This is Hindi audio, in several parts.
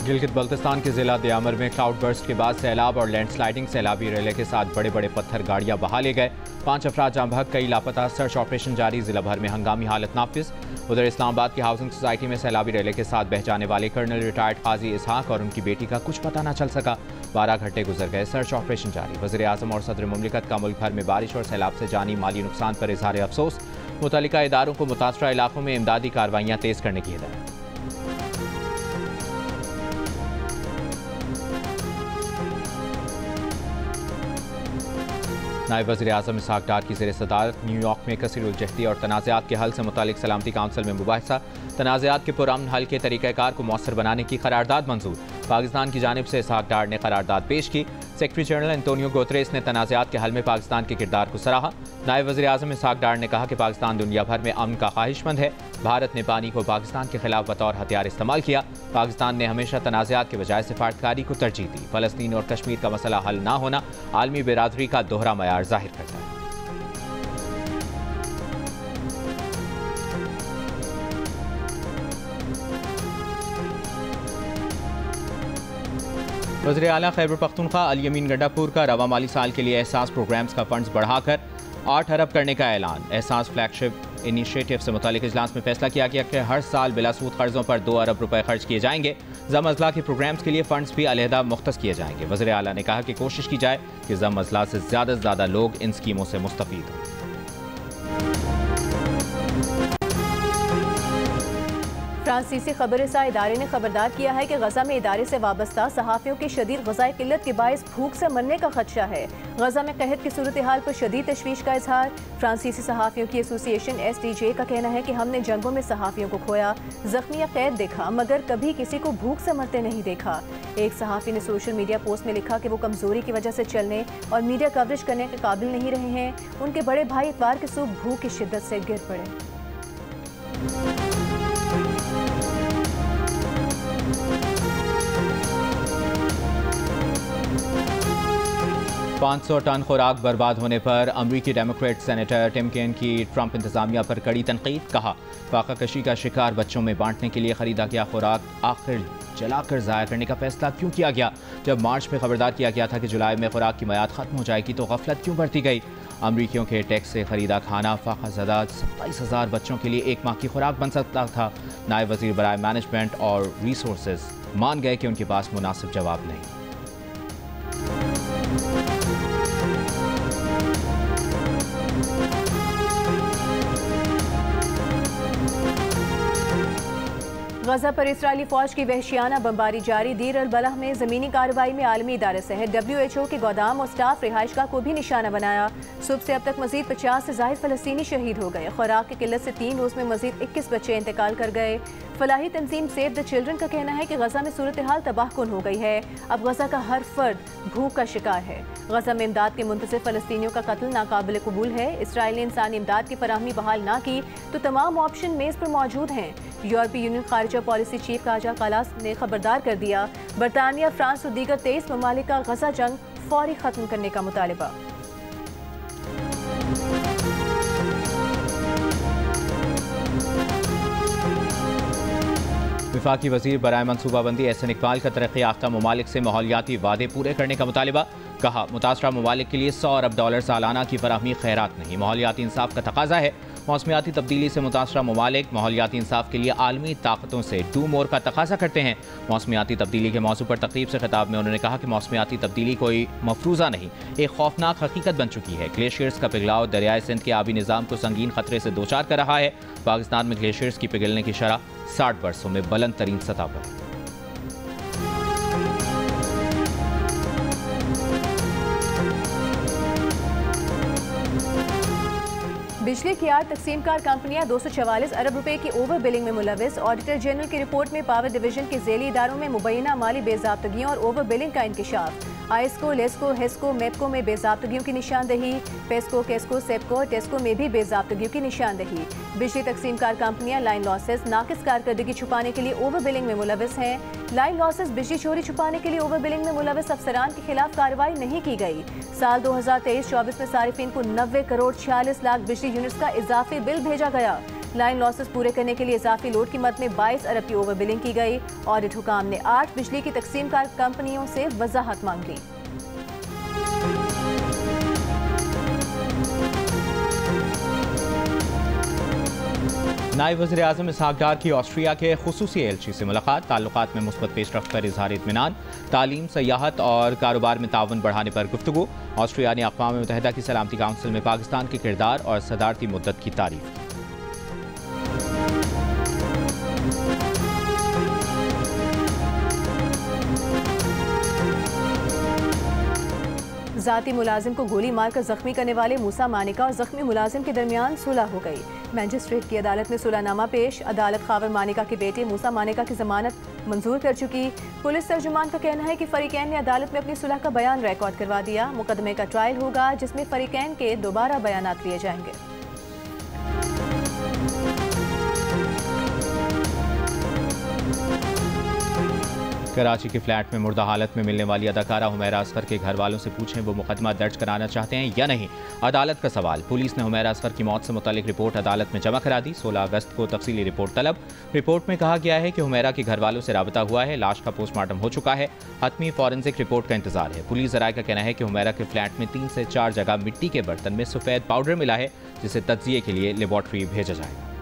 गिलगित बल्तिस्तान के जिला दियामर में क्लाउड बर्स्ट के बाद सैलाब और लैंडस्लाइडिंग सैलाबी रेले के साथ बड़े बड़े पत्थर गाड़ियां बहा ले गए। 5 अफराद जाँ बहक, कई लापता। सर्च ऑपरेशन जारी, जिला भर में हंगामी हालत नाफिज। उधर इस्लामाबाद की हाउसिंग सोसाइटी में सैलाबी रेले के साथ बह जाने वाले कर्नल रिटायर्ड काजी इसहाक और उनकी बेटी का कुछ पता न चल सका। 12 घंटे गुजर गए, सर्च ऑपरेशन जारी। वज़ीर आज़म और सदर मुमलिकत का मुल्क भर में बारिश और सैलाब से जानी माली नुकसान पर इजहार अफसोस। मुतल्लिका इदारों को मुतासरा इलाकों में इमदादी कार्रवाइयाँ तेज करने की हिदायत। नायब वज़ीर आज़म इसहाक डार की ज़ेर सदारत न्यूयॉर्क में कसीरुल-जहदी और तनाज़ात के हल से मुतालिक सलामती काउंसिल में मुबाहिसा। तनाज़ात के पुरअमन हल के तरीक़ाकार को मौसर बनाने की करारदाद मंजूर। पाकिस्तान की जानिब से इसहाक डार ने करारदाद पेश की। सेक्रेटरी जनरल एंटोनियो गुतरेस ने तनाज़ात के हल में पाकिस्तान के किरदार को सराहा। नायब वज़ीर आज़म इसहाक डार ने कहा कि पाकिस्तान दुनिया भर में अमन का ख्वाहिशमंद है। भारत ने पानी को पाकिस्तान के खिलाफ बतौर हथियार इस्तेमाल किया। पाकिस्तान ने हमेशा तनाज़ात के बजाय सिफारतकारी को तरजीह दी। फ़लस्तीन और कश्मीर का मसला हल न होना आलमी बिरादरी का दोहरा मयार जाहिर करता है। वज़ीर आला खैबर पख्तूनख्वा अल यमीन गंडापुर का रवा माली साल के लिए एहसास प्रोग्राम्स का फंड्स बढ़ाकर 8 अरब करने का ऐलान। एहसास फ्लैगशिप इनिशिएटिव से मुतालिक इजलास में फैसला किया गया कि हर साल बिलासूद कर्जों पर 2 अरब रुपए खर्च किए जाएंगे। ज़म अजला के प्रोग्राम्स के लिए फंड्स भी अलहदा मुख्तस किए जाएंगे। वज़ीर आला ने कहा कि कोशिश की जाए कि ज़म अजला से ज़्यादा लोग इन स्कीमों से मुस्तफ़ीद हों। फ्रांसीसी खबररसा इदारे ने खबरदार किया है कि गजा में इदारे से वाबस्ता सहाफ़ियों की शदीद ग़िज़ाई किल्लत के बायस भूख से मरने का खदशा है। गजा में कहत की सूरत हाल पर शदीद तशवीश का इजहार। फ्रांसीसी सहाफ़ियों की एसोसिएशन SDJ का कहना है कि हमने जंगों में सहाफ़ियों को खोया, जख्मी या कैद देखा, मगर कभी किसी को भूख से मरते नहीं देखा। एक सहाफ़ी ने सोशल मीडिया पोस्ट में लिखा कि वो कमज़ोरी की वजह से चलने और मीडिया कवरेज करने के काबिल नहीं रहे हैं। उनके बड़े भाई इतवार की सुबह भूख की शिद्दत से गिर पड़े। 500 टन खुराक बर्बाद होने पर अमरीकी डेमोक्रेट सेनेटर टिम केन की ट्रंप इंतजामिया पर कड़ी तनकीद। कहा, फाका कशी का शिकार बच्चों में बांटने के लिए खरीदा गया खुराक आखिर जलाकर ज़ाया करने का फैसला क्यों किया गया? जब मार्च में खबरदार किया गया था कि जुलाई में खुराक की मयाद खत्म हो जाएगी तो गफलत क्यों बरती गई? अमरीकियों के टैक्स से खरीदा खाना फाका ज़दा 27,000 बच्चों के लिए 1 माह की खुराक बन सकता था। नायब वज़ीर बराए मैनेजमेंट और रिसोर्सेज मान गए कि उनके पास मुनासिब जवाब नहीं। गजा पर इसराइली फौज की वहशियाना बमबारी जारी। दीर अल बलह में जमीनी कार्रवाई में आलमी इदारे सहित WHO के गोदाम और स्टाफ रिहाइशगाह को भी निशाना बनाया। सुबह से अब तक मजीद 50 से ज़ायद फ़लस्तीनी शहीद हो गए। खुराक की किल्लत से 3 रोज़ में मजीद 21 बच्चे इंतकाल कर गए। फलाही तंजीम सेव द चिल्ड्रन का कहना है कि गजा में सूरत हाल तबाहकुन हो गई है। अब गजा का हर फर्द भूख का शिकार है। गजा में इमदाद के मुंतज़िर फ़लस्तीनियों का कत्ल नाकाबिल कबूल है। इसराइल ने इंसानी इमदाद की फराहमी बहाल ना की तो तमाम ऑप्शन मेज़ पर मौजूद हैं। यूरोपीय यूनियन खारिजा पॉलिसी चीफ काजा कलास ने खबरदार कर दिया। बरतानिया, फ्रांस और दीगर 23 ममालिक का गजा जंग फौरी खत्म करने का मुतालबा। वफाकी वज़ीर बराए मनसूबाबंदी एहसन इकबाल का तरक्की याफ्ता ममालिक से माहौलियाती वादे पूरे करने का मुतालबा। कहा, मुतासरा ममालिक के लिए $100 अरब सालाना की फराहमी खैरात नहीं, माहौलियाती इंसाफ का तकाजा है। मौसमियाती तब्दीली से मुतासरा ममालिक माहौलियाती इंसाफ के लिए आलमी ताकतों से डू मोर का तकाजा करते हैं। मौसमियाती तब्दीली के मौजू पर तकरीब से खिताब में उन्होंने कहा कि मौसमियाती तब्दीली कोई मफरूज़ा नहीं, एक खौफनाक हकीकत बन चुकी है। ग्लेशियर्स का पिघलाव दरियाए सिंध के आबी निज़ाम को संगीन खतरे से दो चार कर रहा है। पाकिस्तान में ग्लेशियर्स की पिघलने की शरह 60 बरसों में बुलंद तरीन सतह पर है। बिजली की 8 तकसीमकार कंपनियां 244 अरब रुपए की ओवर बिलिंग में मुलविस। ऑडिटर जनरल की रिपोर्ट में पावर डिवीजन के ज़ेली इदारों में मुबैना माली बेज़ाब्तगियों और ओवर बिलिंग का इंकशाफ। आइस्को, लेस्को, हेस्को, मेपको में बेज़ाब्तगियों की निशानदही। पेस्को, केस्को, सेपको और टेस्को में भी बेज़ाब्तगियों की निशानदही। बिजली तकसीमकार कंपनियां लाइन लॉसेस नाकिस कारकर्दगी छुपाने के लिए ओवर बिलिंग में मुलविस हैं। लाइन लॉसेस बिजली चोरी छुपाने के लिए ओवर बिलिंग में मुलविस अफसरान के खिलाफ कार्रवाई नहीं की गई। साल 2023-24 में सारिफिन को 90 करोड़ 46 लाख बिजली यूनिट्स का इजाफी बिल भेजा गया। लाइन लॉसेस पूरे करने के लिए इजाफी लोड की मद में 22 अरब की ओवर बिलिंग की गई। ऑडिट हुकाम ने 8 बिजली की तकसीम कार कंपनियों से वजाहत मांग ली। नायब वज़ीर आज़म इसहाक डार की ऑस्ट्रिया के खुसूसी एलची से मुलाकात, ताल्लुकात में मुस्बत पेशरफ्त पर इजहार इत्मीनान, तालीम, सयाहत और कारोबार में ताउन बढ़ाने पर गुफ्तगू। ऑस्ट्रिया ने अक़वाम मुत्तहिदा की सलामती काउंसिल में पाकिस्तान के किरदार और सदारती मुद्दत की तारीफ की। जाती मुलाजिम को गोली मारकर जख्मी करने वाले मूसा मानिका और जख्मी मुलाजिम के दरमियान सुलह हो गई। मैजिस्ट्रेट की अदालत में सुलहनामा पेश, अदालत खावर मानिका के बेटे मूसा मानिका की जमानत मंजूर कर चुकी। पुलिस तर्जुमान का कहना है कि फरीकैन ने अदालत में अपनी सुलह का बयान रिकॉर्ड करवा दिया। मुकदमे का ट्रायल होगा जिसमें फरीकैन के दोबारा बयानात लिए जाएंगे। कराची के फ्लैट में मुर्दा हालत में मिलने वाली अदाकारा हुमैरा असगर के घर वालों से पूछें वो मुकदमा दर्ज कराना चाहते हैं या नहीं। अदालत का सवाल। पुलिस ने हुमैरा असगर की मौत से मुतालिक रिपोर्ट अदालत में जमा करा दी। 16 अगस्त को तफसीली रिपोर्ट तलब। रिपोर्ट में कहा गया है कि हुमैरा के घर वालों से राबता हुआ है, लाश का पोस्टमार्टम हो चुका है, हतमी फॉरेंसिक रिपोर्ट का इंतजार है। पुलिस ज़राए का कहना है कि हुमैरा के फ्लैट में 3 से 4 जगह मिट्टी के बर्तन में सफ़ेद पाउडर मिला है, जिसे तज्जिए के लिए लेबॉर्ट्री भेजा जाएगा।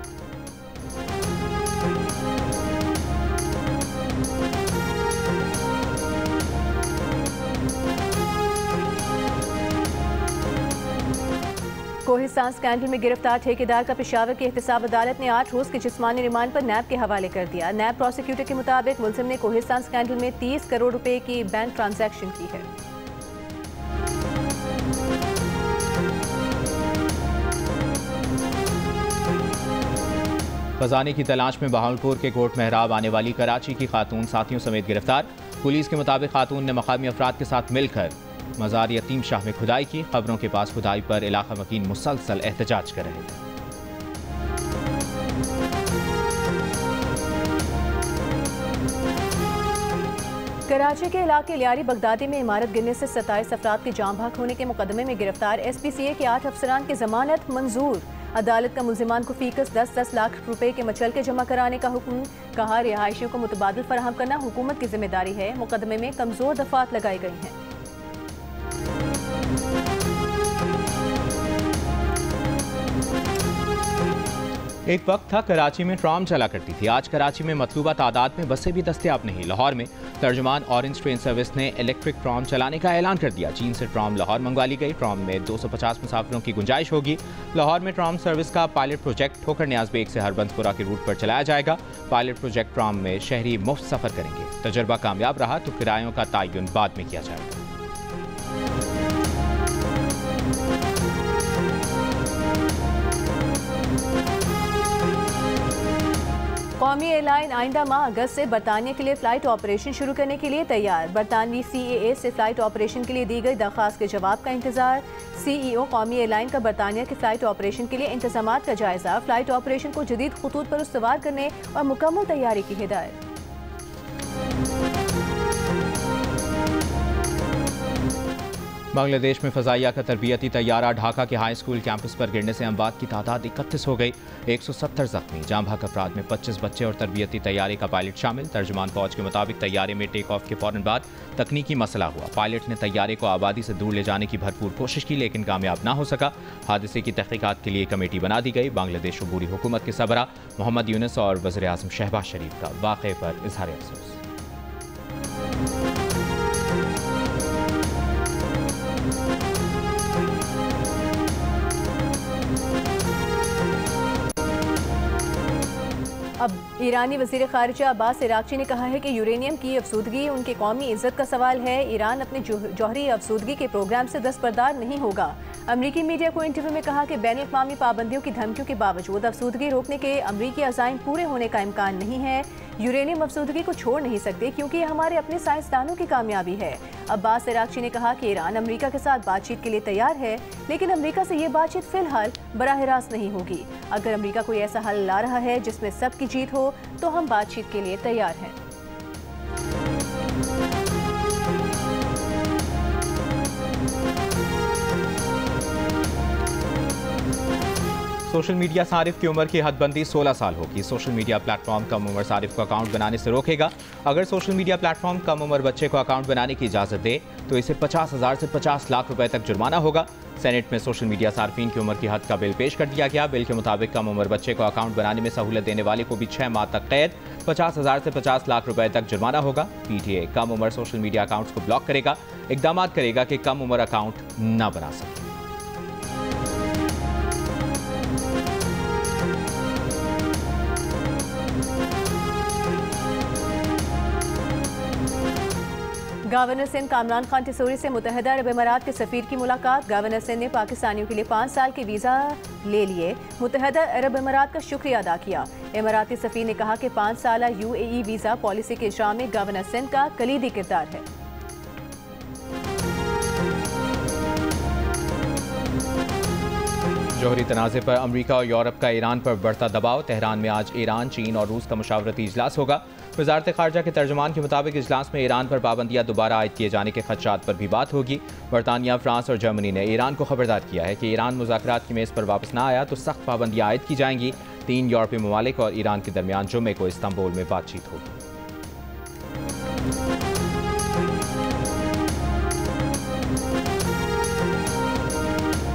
कोहिस्तान स्कैंडल में गिरफ्तार ठेकेदार का पेशावर की एहतसाब अदालत ने 8 रोज के जिस्मानी रिमांड पर नैब के हवाले कर दिया। नैब प्रोसिक्यूटर के मुताबिक मुलजिम ने कोहिस्तान स्कैंडल में 30 करोड़ रुपए की बैंक ट्रांजैक्शन की है। खजाने की तलाश में बहावलपुर के कोट मेहराब आने वाली कराची की खातून साथियों समेत गिरफ्तार। पुलिस के मुताबिक खातून ने मकामी अफराद के साथ मिलकर मज़ार यतीम शाह में खुदाई की। खबरों के पास खुदाई पर इलाका वकील मुसलसल एहतजाज कर रहे थे। कराची के इलाके लियारी बगदादी में इमारत गिरने से 27 अफराद के जाम भाग होने के मुकदमे में गिरफ्तार SPCA के 8 अफसरान की जमानत मंजूर। अदालत का मुल्जिमान को फीकस 10-10 लाख रुपए के मचलके जमा कराने का हुक्म। कहा रिहायशियों को मुतबादिल फराहम करना हुकूमत की जिम्मेदारी है। मुकदमे में कमजोर दफात लगाई गई हैं। एक वक्त था कराची में ट्राम चला करती थी। आज कराची में मतलूबा तादाद में बसें भी दस्तयाब नहीं। लाहौर में तर्जुमान ऑरेंज ट्रेन सर्विस ने इलेक्ट्रिक ट्राम चलाने का ऐलान कर दिया। चीन से ट्राम लाहौर मंगवा ली गई। ट्राम में 250 मुसाफिरों की गुंजाइश होगी। लाहौर में ट्राम सर्विस का पायलट प्रोजेक्ट ठोकर न्याज बेग से हरबंसपुरा के रूट पर चलाया जाएगा। पायलट प्रोजेक्ट ट्राम में शहरी मुफ्त सफर करेंगे। तजर्बा कामयाब रहा तो किरायों का तयन बाद में किया जाएगा। कौमी एयरलाइन आइंदा माह अगस्त से बरतानिया के लिए फ़्लाइट ऑपरेशन शुरू करने के लिए तैयार। बरतानवी CAA से फ़्लाइट ऑपरेशन के लिए दी गई दरख्वास्त के जवाब का इंतजार। CEO कौमी एयरलाइन का बरतानिया के फ़्लाइट ऑपरेशन के लिए इंतजामात का जायजा। फ़्लाइट ऑपरेशन को जदीद खतूत पर इस्तवार करने और मुकम्मल तैयारी की हिदायत। बांग्लादेश में फ़ज़ाइया का तरबियती तैयारा ढाका के हाई स्कूल कैंपस पर गिरने से अमवात की तादाद 31 हो गई। 170 जख्मी। जाम भाग अफराद में 25 बच्चे और तरबियती तैयारे का पायलट शामिल। तर्जुमान फौज के मुताबिक तैयारे में टेक ऑफ के फ़ौरन बाद तकनीकी मसला हुआ। पायलट ने तैयारे को आबादी से दूर ले जाने की भरपूर कोशिश की लेकिन कामयाब ना हो सका। हादसे की तहकीकात के लिए कमेटी बना दी गई। बांग्लादेश अबूरी हुकूमत के सबरा मोहम्मद यूनुस और वज़ीर आज़म शहबाज शरीफ का वाक़े पर इज़हार अफसोस। अब ईरानी वज़ीर ख़ारिजा अब्बास इराक़ची ने कहा है कि यूरेनियम की अफसूदगी उनके कौमी इज़्ज़त का सवाल है। ईरान अपने जौहरी अफसूदगी के प्रोग्राम से दस्तबरदार नहीं होगा। अमरीकी मीडिया को इंटरव्यू में कहा कि बैन अक़वामी पाबंदियों की धमकियों के बावजूद अफसूदगी रोकने के अमरीकी अज़ाइम पूरे होने का इम्कान नहीं है। यूरेनियम अफसूदगी को छोड़ नहीं सकते क्योंकि यह हमारे अपने साइंसदानों की कामयाबी है। अब्बास इराक़ची ने कहा कि ईरान अमरीका के साथ बातचीत के लिए तैयार है लेकिन अमरीका से ये बातचीत फ़िलहाल बराह रास्त नहीं होगी। अगर अमरीका कोई ऐसा हल ला रहा है जिसमें सबकी जीत हो तो हम बातचीत के लिए तैयार हैं। सोशल मीडिया सारिफ की उम्र की हदबंदी 16 साल होगी। सोशल मीडिया प्लेटफॉर्म कम उम्र सारिफ को अकाउंट बनाने से रोकेगा। अगर सोशल मीडिया प्लेटफॉर्म कम उम्र बच्चे को अकाउंट बनाने की इजाज़त दे तो इसे 50,000 से 50 लाख रुपए तक जुर्माना होगा। सेनेट में सोशल मीडिया सार्फिन की उम्र की हद का बिल पेश कर दिया गया। बिल के मुताबिक कम उम्र बच्चे को अकाउंट बनाने में सहूलत देने वाले को भी 6 माह तक कैद, 50,000 से 50 लाख रुपए तक जुर्माना होगा। पीटीए कम उम्र सोशल मीडिया अकाउंट्स को ब्लॉक करेगा, इकदाम करेगा कि कम उम्र अकाउंट न बना सके। गवर्नर सिंध कामरान खान टिसोरी से मुत्तहदा अरब अमारात के सफीर की मुलाकात। गवर्नर सिंध ने पाकिस्तानियों के लिए 5 साल के वीज़ा ले लिए। मुत्तहदा अरब अमारात का शुक्रिया अदा किया। इमाराती सफीर ने कहा कि 5 साल UAE वीज़ा पॉलिसी के इजरा में गवर्नर सिंध का कलीदी किरदार है। जौहरी तनाज़े पर अमरीका और यूरोप का ईरान पर बढ़ता दबाव। तेहरान में आज ईरान, चीन और रूस का मुशावरती इजलास होगा। वज़ारत ख़ारजा के तर्जुमान के मुताबिक इजलास में ईरान पर पाबंदियाँ दोबारा आयद किए जाने के खदशात पर भी बात होगी। बरतानिया, फ्रांस और जर्मनी ने ईरान को खबरदार किया है कि ईरान मुज़ाकरात की मेज़ पर वापस न आया तो सख्त पाबंदियाँ आयद की जाएंगी। 3 यूरोपीय ममालिक और ईरान के दरमियान जुम्मे को इस्तांबुल में बातचीत होगी।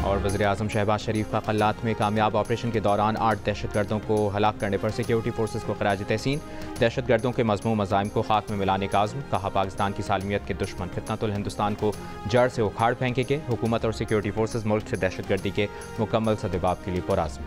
और वज़ीर-ए-आज़म शहबाज शरीफ का कल्लात में कामयाब ऑपरेशन के दौरान 8 दहशतगर्दों को हलाक करने पर सिक्योरिटी फोर्सेस को खराज तहसीन। दहशतगर्दों के मज़मूम मज़ाइम को खाक में मिलाने का आज़म। कहा पाकिस्तान की सालमियत के दुश्मन फितनतुल हिंदुस्तान को जड़ से उखाड़ फेंकेंगे। हुकूमत और सिक्योरिटी फोर्सेस मुल्क से दहशतगर्दी के मुकम्मल सद्देबाब के लिए पुरआज़म।